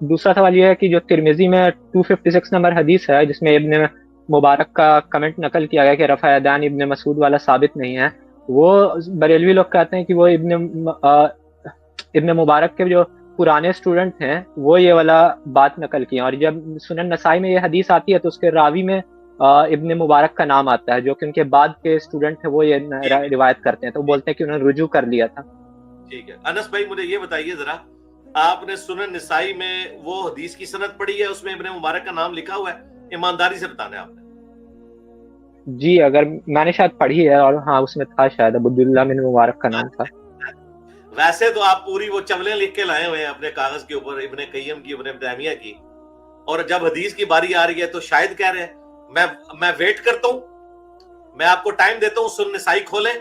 دوسرا سوال یہ ہے کہ جو ترمذی میں 256 نمبر حدیث ہے جس میں ابن مبارک کا کمنٹ نقل کیا گیا کہ رفع یدین ابن مسعود والا ثابت نہیں ہے، وہ بریلوی لوگ کہتے ہیں کہ وہ ابن مبارک کے جو پرانے اسٹوڈنٹ ہیں وہ یہ والا بات نقل کی ہیں، اور جب سنن نسائی میں یہ حدیث آتی ہے تو اس کے راوی میں ابن مبارک کا نام آتا ہے، جو کہ ان کے بعد کے اسٹوڈنٹ ہیں وہ یہ ٹھیک ہے روایت کرتے ہیں، تو وہ ٹھیک بولتے ہیں کہ انہوں نے رجوع کر لیا تھا۔ ٹھیک ہے انس بھائی مجھے یہ بتائیے ذرا، آپ نے سنن نسائی میں وہ حدیث کی سند پڑھی ہے، اس میں ابن مبارک کا نام لکھا ہوا ہے؟ ایمانداری سے بتانا ہے آپ نے۔ جی اگر میں نے شاید پڑھی ہے، اور ہاں اس میں تھا شاید عبداللہ بن مبارک کا نام تھا۔ ویسے تو آپ پوری وہ چولیں لکھ کے لائے ہوئے ہیں اپنے کاغذ کے اوپر، ابن قیم کی، ابن تیمیہ کی، اور جب حدیث کی باری آ رہی ہے تو شاید کہہ رہے ہیں میں ویٹ کرتا ہوں، میں آپ کو ٹائم دیتا ہوں، سنن نسائی کھولیں،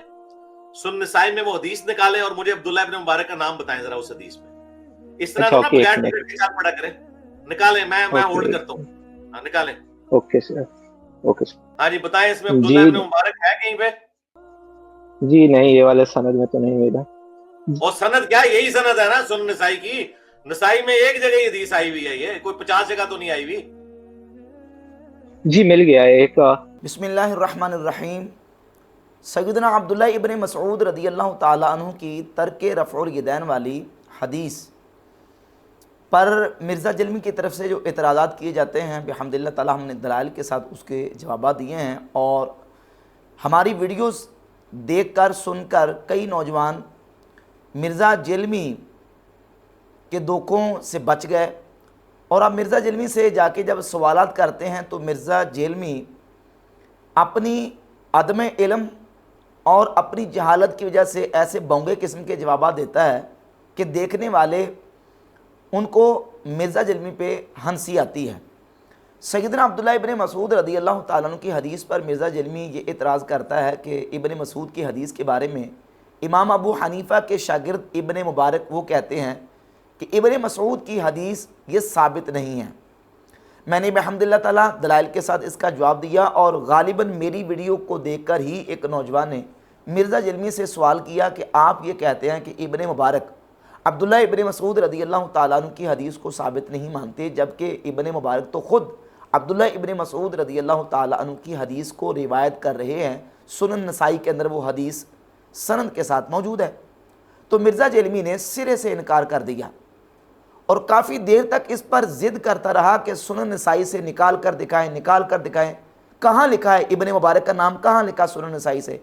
سنن نسائی میں وہ حدیث نکالیں اور مجھے عبداللہ ابن مبارک کا نام بتائیں ذرا اس حدیث میں۔ اس طرح اچھا تو نا اوکے، ایک بغیر منٹ، ٹکٹ کے ساتھ پڑا کریں، نکالیں، میں اوکے ہولڈ کرتا ہوں، ہاں نکالیں۔ Okay sir, okay sir. ہاں جی بتائیں، اس میں عبداللہ جی ابن مبارک ہے کہیں پہ؟ جی نہیں، یہ والے سند میں تو نہیں ملا۔ اور سند کیا، یہی سند ہے نا سنن نسائی کی، نسائی میں ایک جگہ حدیث آئی ہوئی ہے، یہ کوئی 50 جگہ تو نہیں آئی ہوئی۔ جی مل گیا ہے ایک بسم اللہ الرحمن الرحیم۔ سیدنا عبداللہ ابن مسعود رضی اللہ تعالیٰ عنہ کی ترک رفع الیدین والی حدیث پر مرزا جلمی کی طرف سے جو اعتراضات کیے جاتے ہیں، بحمد اللہ تعالیٰ ہم نے دلائل کے ساتھ اس کے جوابات دیے ہیں، اور ہماری ویڈیوز دیکھ کر سن کر کئی نوجوان مرزا جلمی کے دھوکوں سے بچ گئے، اور اب مرزا جلمی سے جا کے جب سوالات کرتے ہیں تو مرزا جلمی اپنی عدم علم اور اپنی جہالت کی وجہ سے ایسے بونگے قسم کے جوابات دیتا ہے کہ دیکھنے والے ان کو مرزا جلمی پہ ہنسی آتی ہے۔ سیدنا عبداللہ ابن مسعود رضی اللہ تعالیٰ عنہ کی حدیث پر مرزا جلمی یہ اعتراض کرتا ہے کہ ابن مسعود کی حدیث کے بارے میں امام ابو حنیفہ کے شاگرد ابن مبارک وہ کہتے ہیں کہ ابن مسعود کی حدیث یہ ثابت نہیں ہے۔ میں نے بحمد اللہ تعالیٰ دلائل کے ساتھ اس کا جواب دیا، اور غالباً میری ویڈیو کو دیکھ کر ہی ایک نوجوان نے مرزا جلمی سے سوال کیا کہ آپ یہ کہتے ہیں کہ ابن مبارک عبداللہ ابن مسعود رضی اللہ تعالیٰ عنہ کی حدیث کو ثابت نہیں مانتے، جبکہ ابن مبارک تو خود عبداللہ ابن مسعود رضی اللہ تعالیٰ عنہ کی حدیث کو روایت کر رہے ہیں، سنن نسائی کے اندر وہ حدیث سند کے ساتھ موجود ہے۔ تو مرزا جلمی نے سرے سے انکار کر دیا، اور کافی دیر تک اس پر ضد کرتا رہا کہ سنن نسائی سے نکال کر دکھائیں، نکال کر دکھائیں، کہاں لکھا ہے ابن مبارک کا نام، کہاں لکھا سنن نسائی سے؟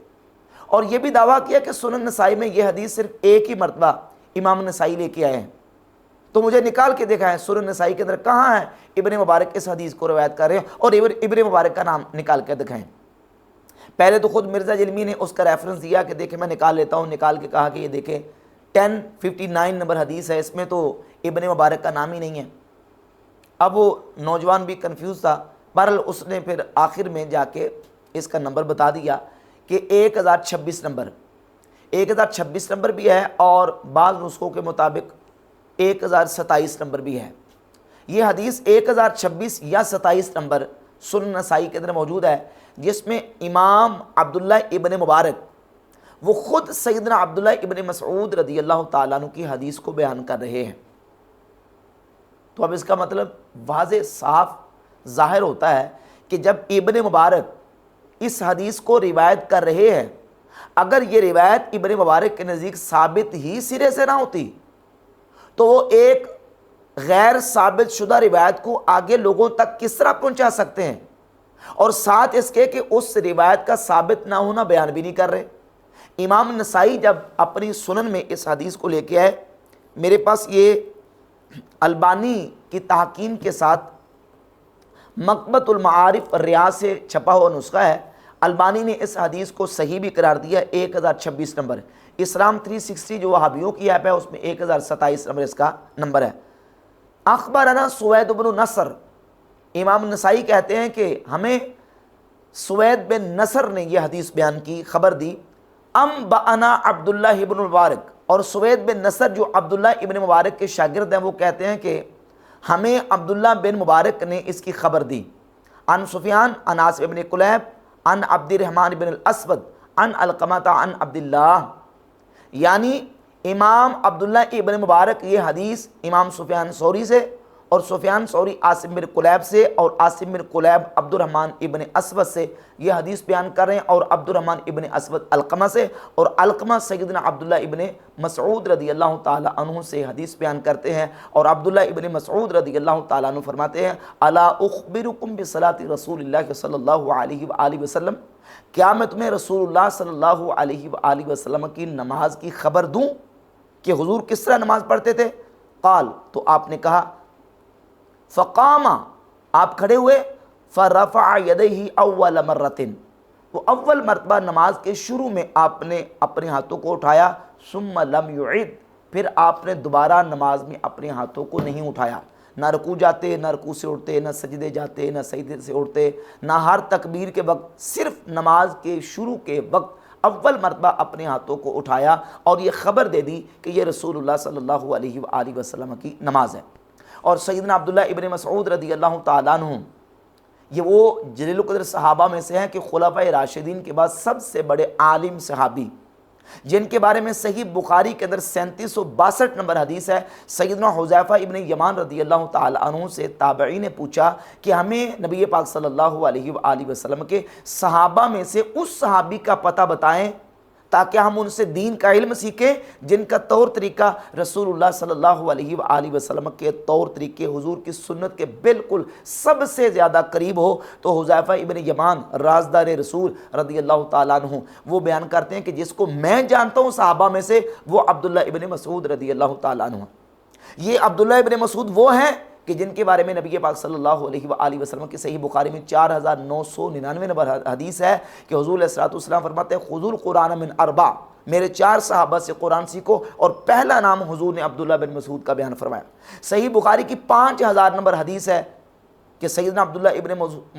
اور یہ بھی دعویٰ کیا کہ سنن نسائی میں یہ حدیث صرف ایک ہی مرتبہ امام نسائی لے کے آئے ہیں، تو مجھے نکال کے دکھائیں سنن نسائی کے اندر کہاں ہے ابن مبارک اس حدیث کو روایت کر رہے ہیں، اور ابن مبارک کا نام نکال کے دکھائیں۔ پہلے تو خود مرزا جلمی نے اس کا ریفرنس دیا کہ دیکھیں میں نکال لیتا ہوں، نکال کے کہا کہ یہ دیکھیں 1059 نمبر حدیث ہے، اس میں تو ابن مبارک کا نام ہی نہیں ہے۔ اب وہ نوجوان بھی کنفیوز تھا، بہرحال اس نے پھر آخر میں جا کے اس کا نمبر بتا دیا کہ 1026 نمبر، 1026 نمبر بھی ہے، اور بعض نسخوں کے مطابق 1027 نمبر بھی ہے۔ یہ حدیث 1026 یا 27 نمبر سنن نسائی کے اندر موجود ہے، جس میں امام عبداللہ ابن مبارک وہ خود سیدنا عبداللہ ابن مسعود رضی اللہ تعالیٰ عنہ کی حدیث کو بیان کر رہے ہیں۔ تو اب اس کا مطلب واضح صاف ظاہر ہوتا ہے کہ جب ابن مبارک اس حدیث کو روایت کر رہے ہیں، اگر یہ روایت ابن مبارک کے نزدیک ثابت ہی سرے سے نہ ہوتی تو وہ ایک غیر ثابت شدہ روایت کو آگے لوگوں تک کس طرح پہنچا سکتے ہیں، اور ساتھ اس کے کہ اس روایت کا ثابت نہ ہونا بیان بھی نہیں کر رہے۔ امام نسائی جب اپنی سنن میں اس حدیث کو لے کے آئے، میرے پاس یہ البانی کی تحقیم کے ساتھ مکتبۃ المعارف ریاض سے چھپا ہوا نسخہ ہے، البانی نے اس حدیث کو صحیح بھی قرار دیا، 1026 نمبر۔ اسلام 360 جو وہابیوں کی ایپ ہے اس میں 1027 نمبر اس کا نمبر ہے۔ اخبرنا سوید بن نصر، امام نسائی کہتے ہیں کہ ہمیں سوید بن نصر نے یہ حدیث بیان کی، خبر دی، انبأنا عبداللہ ابن مبارک، اور سوید بن نصر جو عبداللہ ابن مبارک کے شاگرد ہیں وہ کہتے ہیں کہ ہمیں عبداللہ بن مبارک نے اس کی خبر دی، عن سفیان عن عاصم ابن کلیب عن عبد الرحمن بن الاسود عن علقمہ عن عبداللہ، یعنی امام عبداللہ ابن مبارک یہ حدیث امام سفیان ثوری سے اور سفیان ثوری عاصم بن قلیب سے، اور عاصم بن قلیب عبد الرحمن ابن اسود سے یہ حدیث بیان کر رہے ہیں، اور عبد الرحمن ابن اسود علقمہ سے، اور علقمہ سیدنا عبداللہ ابن مسعود رضی اللہ تعالی عنہ سے حدیث بیان کرتے ہیں، اور عبداللہ ابن مسعود رضی اللہ تعالی عنہ فرماتے ہیں الا اخبرکم بصلاۃ رسول اللہ صلی اللہ علیہ وآلہ وسلم، کیا میں تمہیں رسول اللہ صلی اللہ علیہ وآلہ وسلم کی نماز کی خبر دوں کہ حضور کس طرح نماز پڑھتے تھے؟ قال، تو آپ نے کہا، فقام، آپ کھڑے ہوئے، فرفع یدیہ اول مرۃ، وہ اول مرتبہ نماز کے شروع میں آپ نے اپنے ہاتھوں کو اٹھایا، ثم لم یعد، پھر آپ نے دوبارہ نماز میں اپنے ہاتھوں کو نہیں اٹھایا، نہ رکوع جاتے، نہ رکوع سے اٹھتے، نہ سجدے جاتے، نہ سجدے سے اٹھتے، نہ ہر تکبیر کے وقت، صرف نماز کے شروع کے وقت اول مرتبہ اپنے ہاتھوں کو اٹھایا اور یہ خبر دے دی کہ یہ رسول اللہ صلی اللہ علیہ وآلہ وسلم کی نماز ہے۔ اور سیدنا عبداللہ ابن مسعود رضی اللہ تعالیٰ عنہ یہ وہ جلیل القدر صحابہ میں سے ہیں کہ خلفائے راشدین کے بعد سب سے بڑے عالم صحابی، جن کے بارے میں صحیح بخاری کے اندر 3762 نمبر حدیث ہے۔ سیدنا حذیفہ ابن یمان رضی اللہ تعالی عنہ سے تابعی نے پوچھا کہ ہمیں نبی پاک صلی اللہ علیہ وآلہ وسلم کے صحابہ میں سے اس صحابی کا پتہ بتائیں تاکہ ہم ان سے دین کا علم سیکھیں جن کا طور طریقہ رسول اللہ صلی اللہ علیہ وآلہ وسلم کے طور طریقے، حضور کی سنت کے بالکل سب سے زیادہ قریب ہو۔ تو حذیفہ ابن یمان رازدار رسول رضی اللہ تعالیٰ عنہ وہ بیان کرتے ہیں کہ جس کو میں جانتا ہوں صحابہ میں سے وہ عبداللہ ابن مسعود رضی اللہ تعالیٰ عنہ۔ یہ عبداللہ ابن مسعود وہ ہیں کہ جن کے بارے میں نبی پاک صلی اللہ علیہ وآلہ وسلم کی صحیح بخاری میں 4999 نمبر حدیث ہے کہ حضور علیہ الصلوۃ فرماتے ہیں خذوا القرآن من اربع، میرے 4 صحابہ سے قرآن سیکھو، اور پہلا نام حضور نے عبداللہ بن مسعود کا بیان فرمایا۔ صحیح بخاری کی 5000 نمبر حدیث ہے کہ سیدنا عبداللہ ابن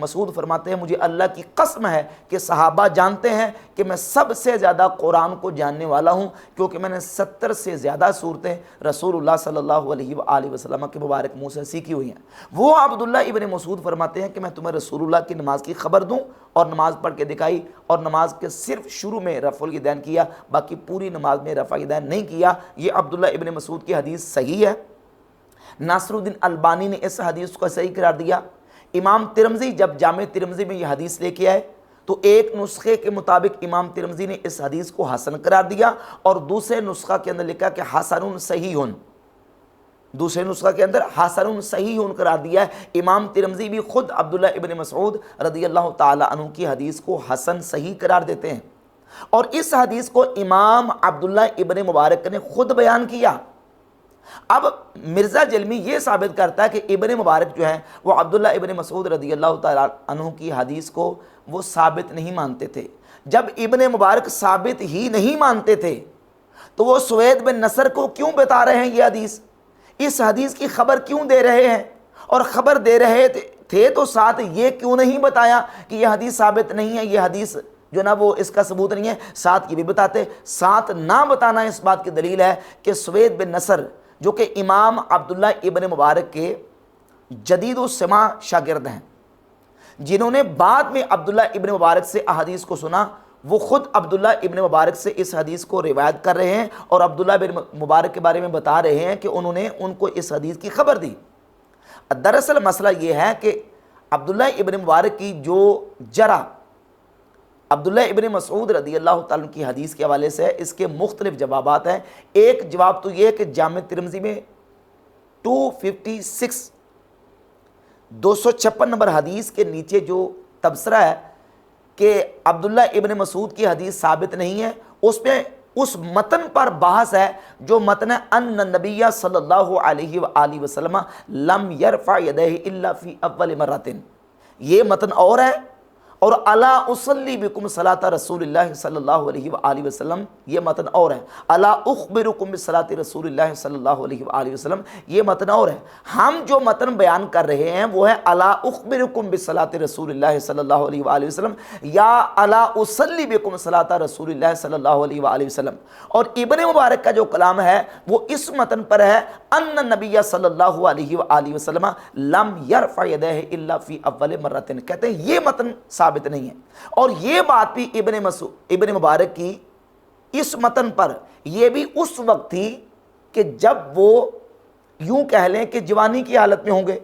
مسعود فرماتے ہیں مجھے اللہ کی قسم ہے کہ صحابہ جانتے ہیں کہ میں سب سے زیادہ قرآن کو جاننے والا ہوں، کیونکہ میں نے 70 سے زیادہ صورتیں رسول اللہ صلی اللہ علیہ وآلہ وسلم کے مبارک منہ سے سیکھی ہوئی ہیں۔ وہ عبداللہ ابن مسعود فرماتے ہیں کہ میں تمہیں رسول اللہ کی نماز کی خبر دوں، اور نماز پڑھ کے دکھائی، اور نماز کے صرف شروع میں رفع الیدین کیا، باقی پوری نماز میں رفع الیدین نہیں کیا۔ یہ عبداللہ ابن مسعود کی حدیث صحیح ہے۔ ناصر الدین البانی نے اس حدیث کو صحیح قرار دیا۔ امام ترمذی جب جامع ترمذی میں یہ حدیث لے کے آئے تو ایک نسخے کے مطابق امام ترمذی نے اس حدیث کو حسن قرار دیا، اور دوسرے نسخہ کے اندر لکھا کہ حسن صحیح، دوسرے نسخہ کے اندر حسن صحیح قرار دیا ہے۔ امام ترمذی بھی خود عبداللہ ابن مسعود رضی اللہ تعالی عنہ کی حدیث کو حسن صحیح قرار دیتے ہیں، اور اس حدیث کو امام عبداللہ ابن مبارک نے خود بیان کیا۔ اب مرزا جلمی یہ ثابت کرتا ہے کہ ابن مبارک جو ہے وہ عبداللہ ابن مسعود رضی اللہ تعالیٰ عنہ کی حدیث کو وہ ثابت نہیں مانتے تھے۔ جب ابن مبارک ثابت ہی نہیں مانتے تھے تو وہ سوید بن نصر کو کیوں بتا رہے ہیں یہ حدیث، اس حدیث کی خبر کیوں دے رہے ہیں؟ اور خبر دے رہے تھے تو ساتھ یہ کیوں نہیں بتایا کہ یہ حدیث ثابت نہیں ہے، یہ حدیث جو نا وہ اس کا ثبوت نہیں ہے؟ ساتھ یہ بھی بتاتے۔ ساتھ نہ بتانا اس بات کی دلیل ہے کہ سوید بن نصر جو کہ امام عبداللہ ابن مبارک کے جدید و سماع شاگرد ہیں، جنہوں نے بعد میں عبداللہ ابن مبارک سے احادیث کو سنا، وہ خود عبداللہ ابن مبارک سے اس حدیث کو روایت کر رہے ہیں، اور عبداللہ ابن مبارک کے بارے میں بتا رہے ہیں کہ انہوں نے ان کو اس حدیث کی خبر دی۔ دراصل مسئلہ یہ ہے کہ عبداللہ ابن مبارک کی جو جرح عبداللہ ابن مسعود رضی اللہ تعالیٰ کی حدیث کے حوالے سے اس کے مختلف جوابات ہیں۔ ایک جواب تو یہ ہے کہ جامع ترمذی میں 256 نمبر حدیث کے نیچے جو تبصرہ ہے کہ عبداللہ ابن مسعود کی حدیث ثابت نہیں ہے، اس میں اس متن پر بحث ہے جو متن ان النبی صلی اللہ علیہ وآلہ وسلم لم یرفع یدیہ الا فی اول مرۃ، یہ متن اور ہے، اور الا اصلی بکم صلاۃ رسول اللہ صلی اللہ علیہ وآلہ وسلم یہ متن اور ہے، الا اخبرکم بصلاۃ رسول اللہ صلی اللہ علیہ وآلہ وسلم یہ متن اور ہے۔ ہم جو متن بیان کر رہے ہیں وہ ہے الا اخبرکم بصلاۃ رسول اللہ صلی اللہ علیہ وآلہ وسلم یا الا اصلی بکم صلاۃ رسول اللہ صلی اللہ علیہ وآلہ وسلم، اور ابن مبارک کا جو کلام ہے وہ اس متن پر ہے ان النبی صلی اللہ علیہ وآلہ وسلم لم یرفع یدیہ الا فی اول مرۃ، کہتے ہیں یہ متن ثابت نہیں ہے۔ اور یہ بات بھی ابن مبارک کی اس متن پر یہ بھی اس وقت تھی کہ جب وہ یوں کہہ لیں کہ جوانی کی حالت میں ہوں گے،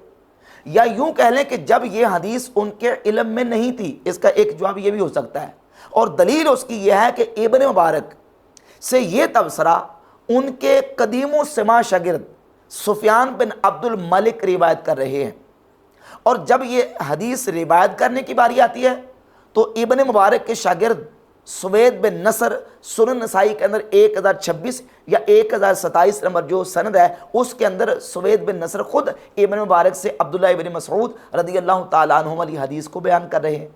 یا یوں کہہ لیں کہ جب یہ حدیث ان کے علم میں نہیں تھی۔ اس کا ایک جواب یہ بھی ہو سکتا ہے، اور دلیل اس کی یہ ہے کہ ابن مبارک سے یہ تبصرہ ان کے قدیم و سما شاگرد سفیان بن عبد الملک روایت کر رہے ہیں، اور جب یہ حدیث روایت کرنے کی باری آتی ہے تو ابن مبارک کے شاگرد سوید بن نصر سنن نسائی کے اندر 1026 یا 1027 نمبر جو سند ہے اس کے اندر سوید بن نصر خود ابن مبارک سے عبداللہ ابن مسعود رضی اللہ تعالیٰ عنہ والی حدیث کو بیان کر رہے ہیں۔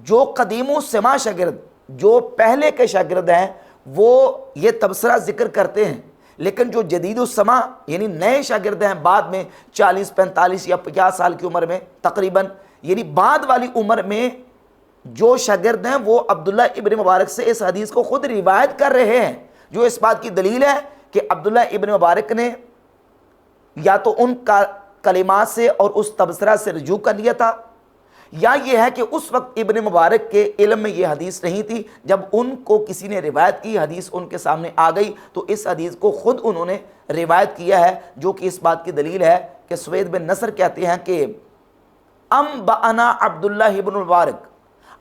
جو قدیم و سما شاگرد، جو پہلے کے شاگرد ہیں، وہ یہ تبصرہ ذکر کرتے ہیں، لیکن جو جدید السما یعنی نئے شاگرد ہیں، بعد میں 40 45 یا 50 سال کی عمر میں تقریباً، یعنی بعد والی عمر میں جو شاگرد ہیں، وہ عبداللہ ابن مبارک سے اس حدیث کو خود روایت کر رہے ہیں، جو اس بات کی دلیل ہے کہ عبداللہ ابن مبارک نے یا تو ان کا کلمات سے اور اس تبصرہ سے رجوع کر لیا تھا، یا یہ ہے کہ اس وقت ابن مبارک کے علم میں یہ حدیث نہیں تھی، جب ان کو کسی نے روایت کی، حدیث ان کے سامنے آ گئی تو اس حدیث کو خود انہوں نے روایت کیا ہے، جو کہ اس بات کی دلیل ہے کہ سوید بن نصر کہتے ہیں کہ انبأنا عبداللہ ابن مبارک،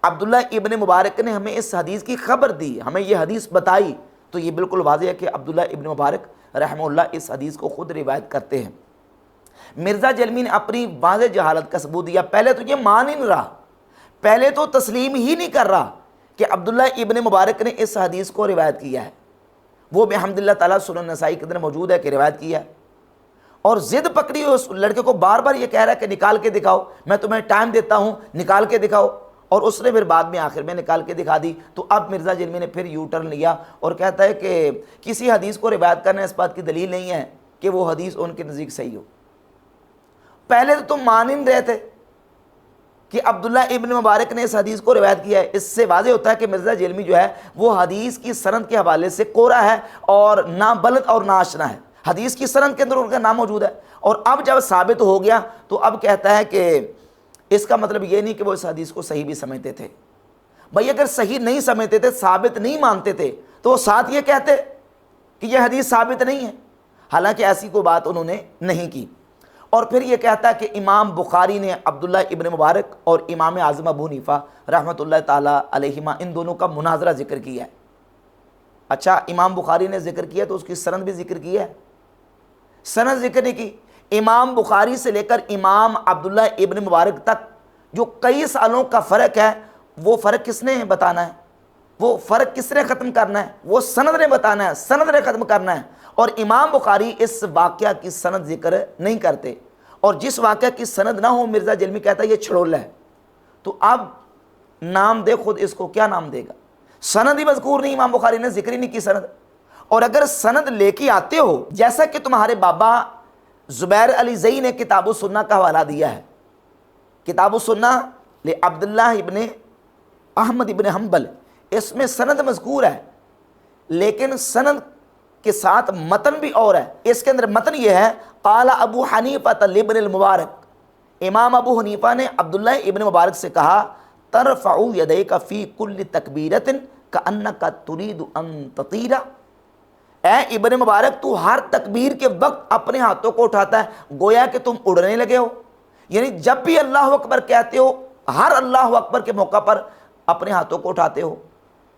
عبداللہ ابن مبارک نے ہمیں اس حدیث کی خبر دی، ہمیں یہ حدیث بتائی، تو یہ بالکل واضح ہے کہ عبداللہ ابن مبارک رحمہ اللہ اس حدیث کو خود روایت کرتے ہیں۔ مرزا جلمی نے اپنی واضح جہالت کا ثبوت دیا، پہلے تو یہ مان ہی نہیں رہا، پہلے تو تسلیم ہی نہیں کر رہا کہ عبداللہ ابن مبارک نے اس حدیث کو روایت کیا ہے، وہ بحمد اللہ تعالیٰ سنن نسائی کے اندر موجود ہے کہ روایت کیا ہے، اور ضد پکڑی اس لڑکے کو بار بار یہ کہہ رہا ہے کہ نکال کے دکھاؤ، میں تمہیں ٹائم دیتا ہوں نکال کے دکھاؤ، اور اس نے پھر بعد میں آخر میں نکال کے دکھا دی۔ تو اب مرزا جلمی نے پھر یو ٹرن لیا اور کہتا ہے کہ کسی حدیث کو روایت کرنا اس بات کی دلیل نہیں ہے کہ وہ حدیث ان کے نزدیک صحیح ہو۔ پہلے تو تم مان ہی نہیں رہے تھے کہ عبداللہ ابن مبارک نے اس حدیث کو روایت کیا ہے۔ اس سے واضح ہوتا ہے کہ مرزا جلمی جو ہے وہ حدیث کی سند کے حوالے سے کوڑا ہے اور نہ بلد اور نہ آشنا ہے، حدیث کی سند کے اندر ان کا نام موجود ہے، اور اب جب ثابت ہو گیا تو اب کہتا ہے کہ اس کا مطلب یہ نہیں کہ وہ اس حدیث کو صحیح بھی سمجھتے تھے۔ بھائی اگر صحیح نہیں سمجھتے تھے، ثابت نہیں مانتے تھے، تو وہ ساتھ یہ کہتے کہ یہ حدیث ثابت نہیں ہے، حالانکہ ایسی کوئی بات انہوں نے نہیں کی۔ اور پھر یہ کہتا ہے کہ امام بخاری نے عبداللہ ابن مبارک اور امام اعظم ابو حنیفہ رحمۃ اللہ تعالیٰ علیہما ان دونوں کا مناظرہ ذکر کیا ہے۔ اچھا، امام بخاری نے ذکر کیا تو اس کی سند بھی ذکر کی ہے؟ سند ذکر نہیں کی۔ امام بخاری سے لے کر امام عبداللہ ابن مبارک تک جو کئی سالوں کا فرق ہے، وہ فرق کس نے بتانا ہے؟ وہ فرق کس نے ختم کرنا ہے؟ وہ سند نے بتانا ہے، سند نے ختم کرنا ہے۔ اور امام بخاری اس واقعہ کی سند ذکر نہیں کرتے، اور جس واقعہ کی سند نہ ہو مرزا جلمی کہتا ہے یہ چھڑولا ہے۔ تو اب نام دے خود، اس کو کیا نام دے گا؟ سند ہی مذکور نہیں، امام بخاری نے ذکر ہی نہیں کی سند۔ اور اگر سند لے کے آتے ہو، جیسا کہ تمہارے بابا زبیر علی زئی نے کتاب السنہ کا حوالہ دیا ہے، کتاب السنہ لعبداللہ ابن احمد ابن حنبل، اس میں سند مذکور ہے، لیکن سند کے ساتھ متن بھی اور ہے۔ اس کے اندر متن یہ ہے، قال ابو حنیفہ لابن المبارک، امام ابو حنیفہ نے عبداللہ ابن مبارک سے کہا، ترفع یدیک فی کل تکبیرۃ کأنک ترید ان تطیر، اے ابن مبارک تو ہر تکبیر کے وقت اپنے ہاتھوں کو اٹھاتا ہے گویا کہ تم اڑنے لگے ہو، یعنی جب بھی اللہ اکبر کہتے ہو، ہر اللہ اکبر کے موقع پر اپنے ہاتھوں کو اٹھاتے ہو۔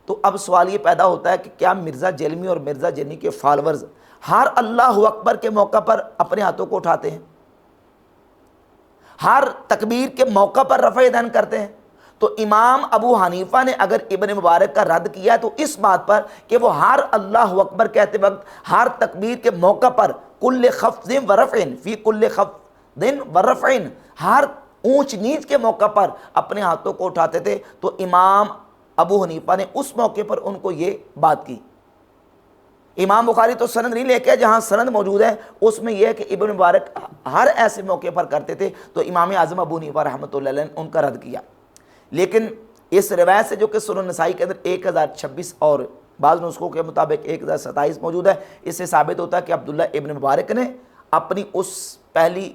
تو اب سوال یہ پیدا ہوتا ہے کہ کیا مرزا جلمی اور مرزا جلمی کے فالورز ہر اللہ اکبر کے موقع پر اپنے ہاتھوں کو اٹھاتے ہیں؟ ہر تکبیر کے موقع پر رفع یدین کرتے ہیں؟ تو امام ابو حنیفہ نے اگر ابن مبارک کا رد کیا تو اس بات پر کہ وہ ہر اللہ اکبر کہتے وقت ہر تکبیر کے موقع پر کل خفض و رفع فی کل خفض و رفع، ہر اونچ نیچ کے موقع پر اپنے ہاتھوں کو اٹھاتے تھے، تو امام ابو حنیفہ نے اس موقع پر ان کو یہ بات کی۔ امام بخاری تو سند نہیں لے کے، جہاں سند موجود ہے اس میں یہ ہے کہ ابن مبارک ہر ایسے موقع پر کرتے تھے، تو امام اعظم ابو حنیفہ رحمۃ اللہ علیہ نے ان کا رد کیا۔ لیکن اس روایت سے جو کہ سنن نسائی کے اندر 1026 اور بعض نسخوں کے مطابق 1027 موجود ہے، اس سے ثابت ہوتا ہے کہ عبداللہ ابن مبارک نے اپنی اس پہلی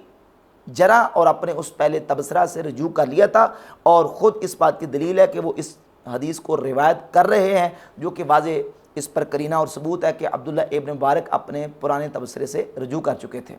جرح اور اپنے اس پہلے تبصرہ سے رجوع کر لیا تھا، اور خود اس بات کی دلیل ہے کہ وہ اس حدیث کو روایت کر رہے ہیں، جو کہ واضح اس پر کرینہ اور ثبوت ہے کہ عبداللہ ابن مبارک اپنے پرانے تبصرے سے رجوع کر چکے تھے۔